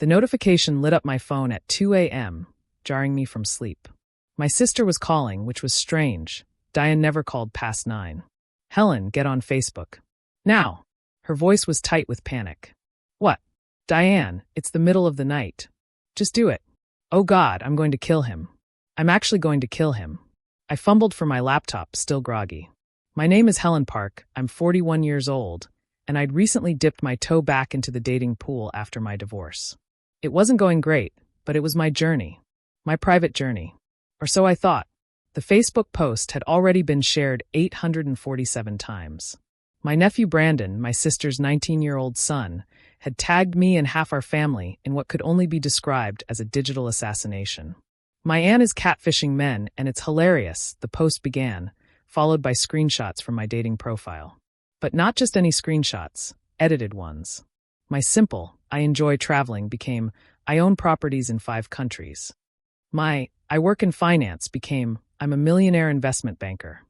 The notification lit up my phone at 2 a.m., jarring me from sleep. My sister was calling, which was strange. Diane never called past 9. Helen, get on Facebook. Now. Her voice was tight with panic. What? Diane, it's the middle of the night. Just do it. Oh God, I'm going to kill him. I'm actually going to kill him. I fumbled for my laptop, still groggy. My name is Helen Park, I'm 41 years old, and I'd recently dipped my toe back into the dating pool after my divorce. It wasn't going great, but it was my journey. My private journey. Or so I thought. The Facebook post had already been shared 847 times. My nephew Brandon, my sister's 19-year-old son, had tagged me and half our family in what could only be described as a digital assassination. My aunt is catfishing men, and it's hilarious, the post began, followed by screenshots from my dating profile. But not just any screenshots, edited ones. My simple, I enjoy traveling became, I own properties in 5 countries. My, I work in finance became, I'm a millionaire investment banker.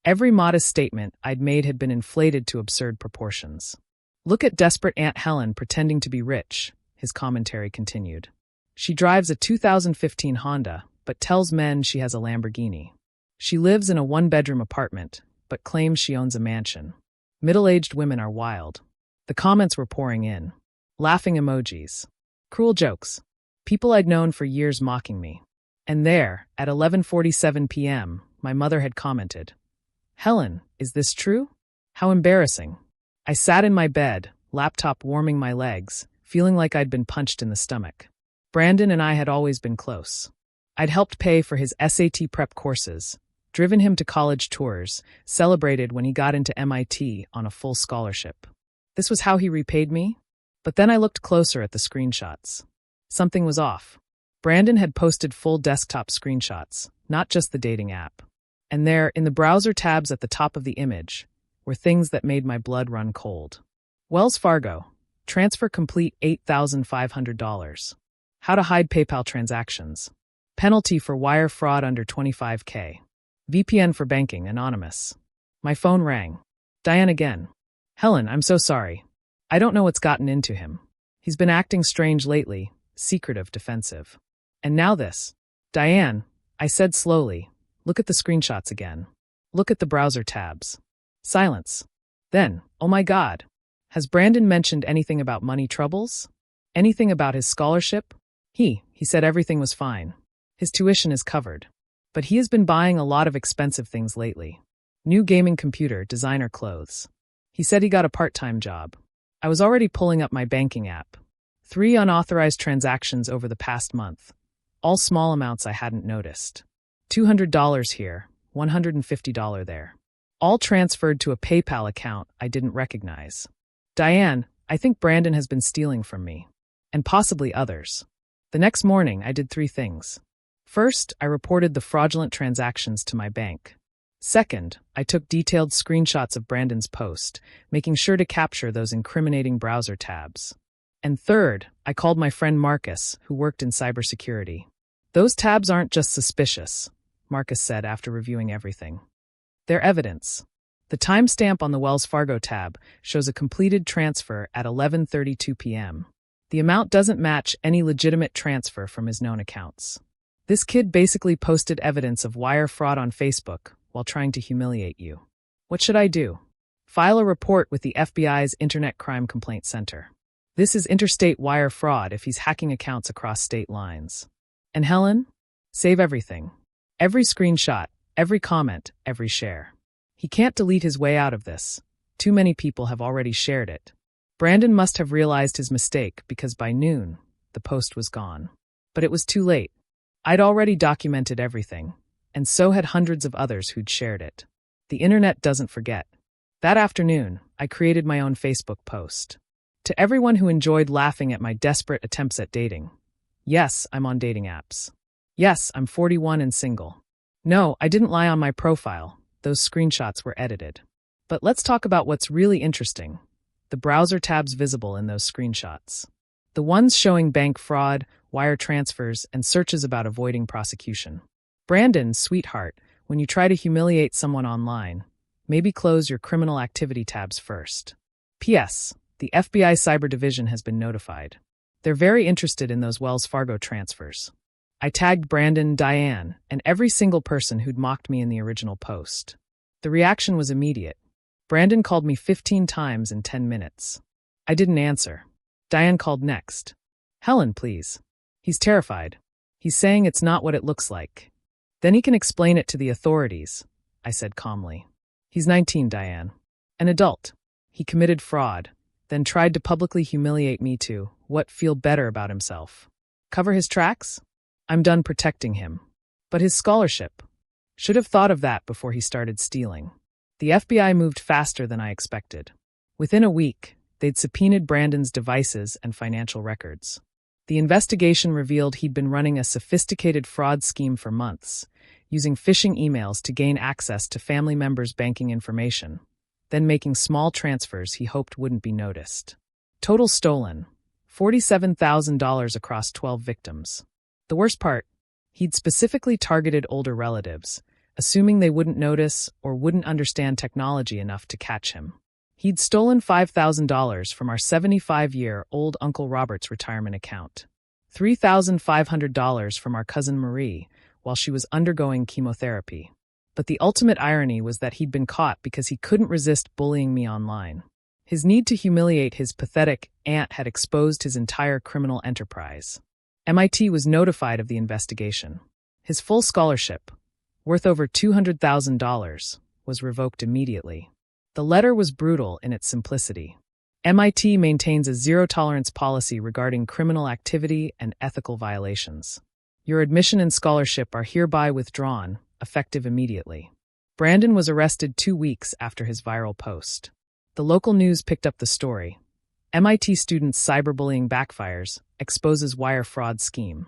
Every modest statement I'd made had been inflated to absurd proportions. Look at desperate Aunt Helen pretending to be rich, his commentary continued. She drives a 2015 Honda, but tells men she has a Lamborghini. She lives in a 1-bedroom apartment, but claims she owns a mansion. Middle-aged women are wild. The comments were pouring in. Laughing emojis. Cruel jokes. People I'd known for years mocking me. And there, at 11:47 p.m., my mother had commented, Helen, is this true? How embarrassing. I sat in my bed, laptop warming my legs, feeling like I'd been punched in the stomach. Brandon and I had always been close. I'd helped pay for his SAT prep courses, driven him to college tours, celebrated when he got into MIT on a full scholarship. This was how he repaid me? But then I looked closer at the screenshots. Something was off. Brandon had posted full desktop screenshots, not just the dating app. And there, in the browser tabs at the top of the image, were things that made my blood run cold. Wells Fargo. Transfer complete $8,500. How to hide PayPal transactions. Penalty for wire fraud under $25K. VPN for banking, anonymous. My phone rang. Diane again. Helen, I'm so sorry. I don't know what's gotten into him. He's been acting strange lately, secretive, defensive. And now this. Diane, I said slowly, look at the screenshots again. Look at the browser tabs. Silence. Then, oh my God. Has Brandon mentioned anything about money troubles? Anything about his scholarship? He said everything was fine. His tuition is covered. But he has been buying a lot of expensive things lately. New gaming computer, designer clothes. He said he got a part-time job. I was already pulling up my banking app. 3 unauthorized transactions over the past month. All small amounts I hadn't noticed. $200 here, $150 there. All transferred to a PayPal account I didn't recognize. Diane, I think Brandon has been stealing from me. And possibly others. The next morning, I did 3 things. First, I reported the fraudulent transactions to my bank. Second, I took detailed screenshots of Brandon's post, making sure to capture those incriminating browser tabs. And third, I called my friend Marcus, who worked in cybersecurity. Those tabs aren't just suspicious, Marcus said after reviewing everything. They're evidence. The timestamp on the Wells Fargo tab shows a completed transfer at 11:32 p.m. The amount doesn't match any legitimate transfer from his known accounts. This kid basically posted evidence of wire fraud on Facebook while trying to humiliate you. What should I do? File a report with the FBI's Internet Crime Complaint Center. This is interstate wire fraud if he's hacking accounts across state lines. And Helen? Save everything. Every screenshot, every comment, every share. He can't delete his way out of this. Too many people have already shared it. Brandon must have realized his mistake because by noon, the post was gone. But it was too late. I'd already documented everything, and so had hundreds of others who'd shared it. The internet doesn't forget. That afternoon, I created my own Facebook post. To everyone who enjoyed laughing at my desperate attempts at dating. Yes, I'm on dating apps. Yes, I'm 41 and single. No, I didn't lie on my profile. Those screenshots were edited. But let's talk about what's really interesting. The browser tabs visible in those screenshots. The ones showing bank fraud, wire transfers, and searches about avoiding prosecution. Brandon, sweetheart, when you try to humiliate someone online, maybe close your criminal activity tabs first. P.S. The FBI Cyber Division has been notified. They're very interested in those Wells Fargo transfers. I tagged Brandon, Diane, and every single person who'd mocked me in the original post. The reaction was immediate. Brandon called me 15 times in 10 minutes. I didn't answer. Diane called next. Helen, please. He's terrified. He's saying it's not what it looks like. Then he can explain it to the authorities, I said calmly. He's 19, Diane. An adult. He committed fraud, then tried to publicly humiliate me to feel better about himself. Cover his tracks? I'm done protecting him. But his scholarship. Should have thought of that before he started stealing. The FBI moved faster than I expected. Within a week, they'd subpoenaed Brandon's devices and financial records. The investigation revealed he'd been running a sophisticated fraud scheme for months, using phishing emails to gain access to family members' banking information, then making small transfers he hoped wouldn't be noticed. Total stolen, $47,000 across 12 victims. The worst part, he'd specifically targeted older relatives, assuming they wouldn't notice or wouldn't understand technology enough to catch him. He'd stolen $5,000 from our 75-year-old Uncle Robert's retirement account, $3,500 from our cousin Marie while she was undergoing chemotherapy. But the ultimate irony was that he'd been caught because he couldn't resist bullying me online. His need to humiliate his pathetic aunt had exposed his entire criminal enterprise. MIT was notified of the investigation. His full scholarship, worth over $200,000, was revoked immediately. The letter was brutal in its simplicity. MIT maintains a zero-tolerance policy regarding criminal activity and ethical violations. Your admission and scholarship are hereby withdrawn, effective immediately. Brandon was arrested 2 weeks after his viral post. The local news picked up the story. MIT student's cyberbullying backfires, exposes wire fraud scheme.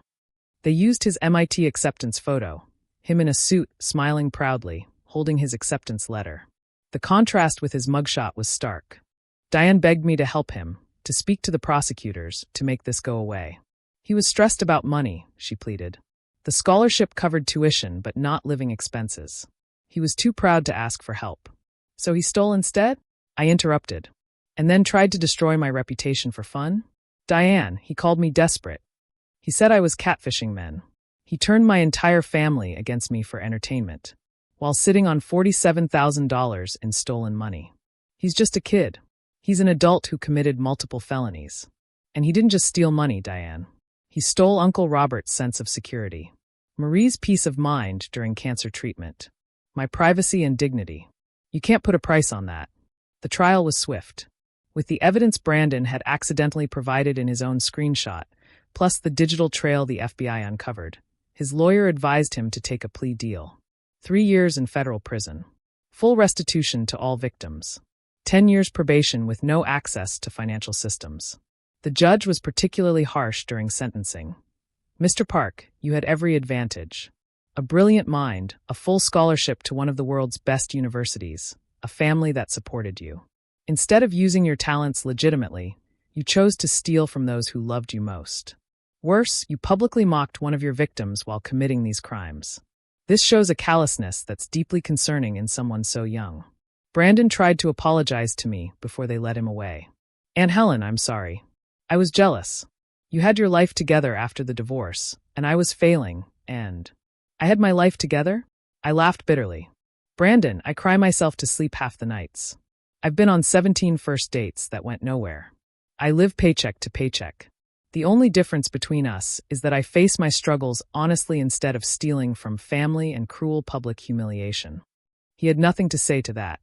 They used his MIT acceptance photo, him in a suit, smiling proudly, holding his acceptance letter. The contrast with his mugshot was stark. Diane begged me to help him, to speak to the prosecutors, to make this go away. He was stressed about money, she pleaded. The scholarship covered tuition but not living expenses. He was too proud to ask for help. So he stole instead? I interrupted. And then tried to destroy my reputation for fun? Diane, he called me desperate. He said I was catfishing men. He turned my entire family against me for entertainment, while sitting on $47,000 in stolen money. He's just a kid. He's an adult who committed multiple felonies. And he didn't just steal money, Diane. He stole Uncle Robert's sense of security, Marie's peace of mind during cancer treatment, my privacy and dignity. You can't put a price on that. The trial was swift. With the evidence Brandon had accidentally provided in his own screenshot, plus the digital trail the FBI uncovered, his lawyer advised him to take a plea deal. 3 years in federal prison. Full restitution to all victims. 10 years probation with no access to financial systems. The judge was particularly harsh during sentencing. Mr. Park, you had every advantage. A brilliant mind, a full scholarship to one of the world's best universities, a family that supported you. Instead of using your talents legitimately, you chose to steal from those who loved you most. Worse, you publicly mocked one of your victims while committing these crimes. This shows a callousness that's deeply concerning in someone so young. Brandon tried to apologize to me before they let him away. Aunt Helen, I'm sorry. I was jealous. You had your life together after the divorce, and I was failing, and I had my life together? I laughed bitterly. Brandon, I cry myself to sleep half the nights. I've been on 17 first dates that went nowhere. I live paycheck to paycheck. The only difference between us is that I face my struggles honestly instead of stealing from family and cruel public humiliation. He had nothing to say to that.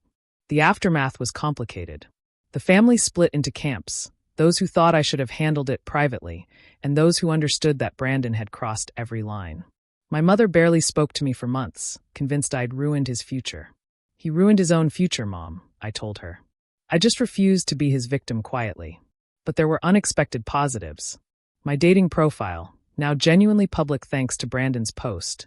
The aftermath was complicated. The family split into camps, those who thought I should have handled it privately, and those who understood that Brandon had crossed every line. My mother barely spoke to me for months, convinced I'd ruined his future. He ruined his own future, Mom, I told her. I just refused to be his victim quietly. But there were unexpected positives. My dating profile, now genuinely public thanks to Brandon's post,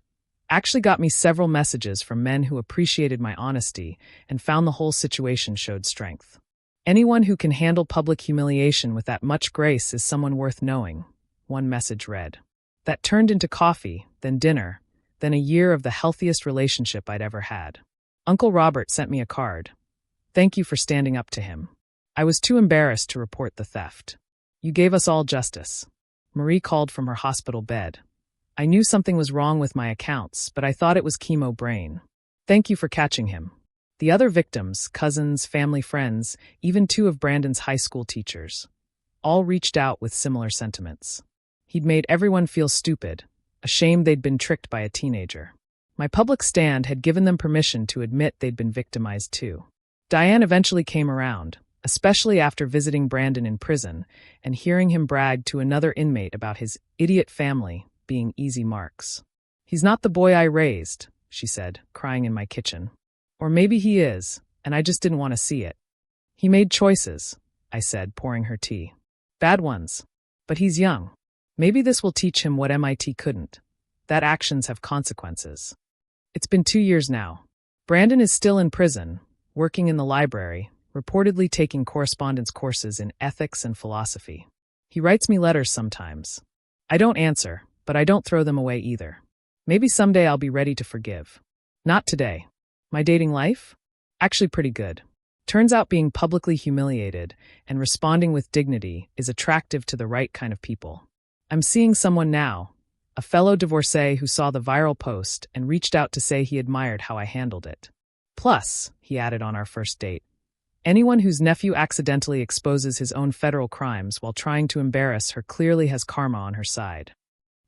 actually got me several messages from men who appreciated my honesty and found the whole situation showed strength. Anyone who can handle public humiliation with that much grace is someone worth knowing, one message read. That turned into coffee, then dinner, then a year of the healthiest relationship I'd ever had. Uncle Robert sent me a card. Thank you for standing up to him. I was too embarrassed to report the theft. You gave us all justice. Marie called from her hospital bed. I knew something was wrong with my accounts, but I thought it was chemo brain. Thank you for catching him. The other victims, cousins, family friends, even 2 of Brandon's high school teachers, all reached out with similar sentiments. He'd made everyone feel stupid, ashamed they'd been tricked by a teenager. My public stand had given them permission to admit they'd been victimized too. Diane eventually came around, especially after visiting Brandon in prison and hearing him brag to another inmate about his idiot family being easy marks. He's not the boy I raised, she said, crying in my kitchen. Or maybe he is, and I just didn't want to see it. He made choices, I said, pouring her tea. Bad ones. But he's young. Maybe this will teach him what MIT couldn't. That actions have consequences. It's been 2 years now. Brandon is still in prison, working in the library, reportedly taking correspondence courses in ethics and philosophy. He writes me letters sometimes. I don't answer, but I don't throw them away either. Maybe someday I'll be ready to forgive. Not today. My dating life? Actually pretty good. Turns out being publicly humiliated and responding with dignity is attractive to the right kind of people. I'm seeing someone now, a fellow divorcee who saw the viral post and reached out to say he admired how I handled it. Plus, he added on our first date, anyone whose nephew accidentally exposes his own federal crimes while trying to embarrass her clearly has karma on her side.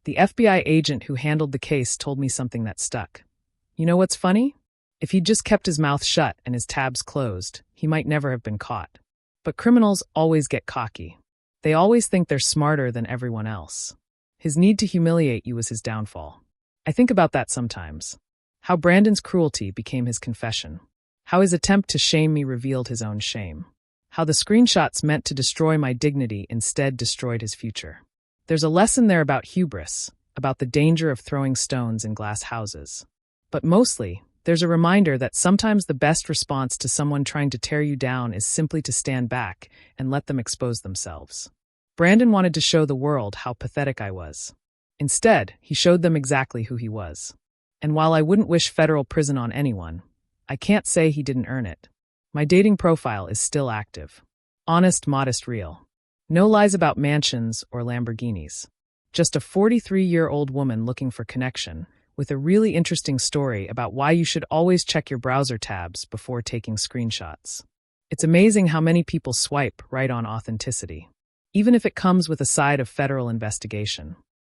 The FBI agent who handled the case told me something that stuck. You know what's funny? If he'd just kept his mouth shut and his tabs closed, he might never have been caught. But criminals always get cocky. They always think they're smarter than everyone else. His need to humiliate you was his downfall. I think about that sometimes. How Brandon's cruelty became his confession. How his attempt to shame me revealed his own shame. How the screenshots meant to destroy my dignity instead destroyed his future. There's a lesson there about hubris, about the danger of throwing stones in glass houses. But mostly, there's a reminder that sometimes the best response to someone trying to tear you down is simply to stand back and let them expose themselves. Brandon wanted to show the world how pathetic I was. Instead, he showed them exactly who he was. And while I wouldn't wish federal prison on anyone, I can't say he didn't earn it. My dating profile is still active. Honest, modest, real. No lies about mansions or Lamborghinis. Just a 43-year-old woman looking for connection, with a really interesting story about why you should always check your browser tabs before taking screenshots. It's amazing how many people swipe right on authenticity, even if it comes with a side of federal investigation.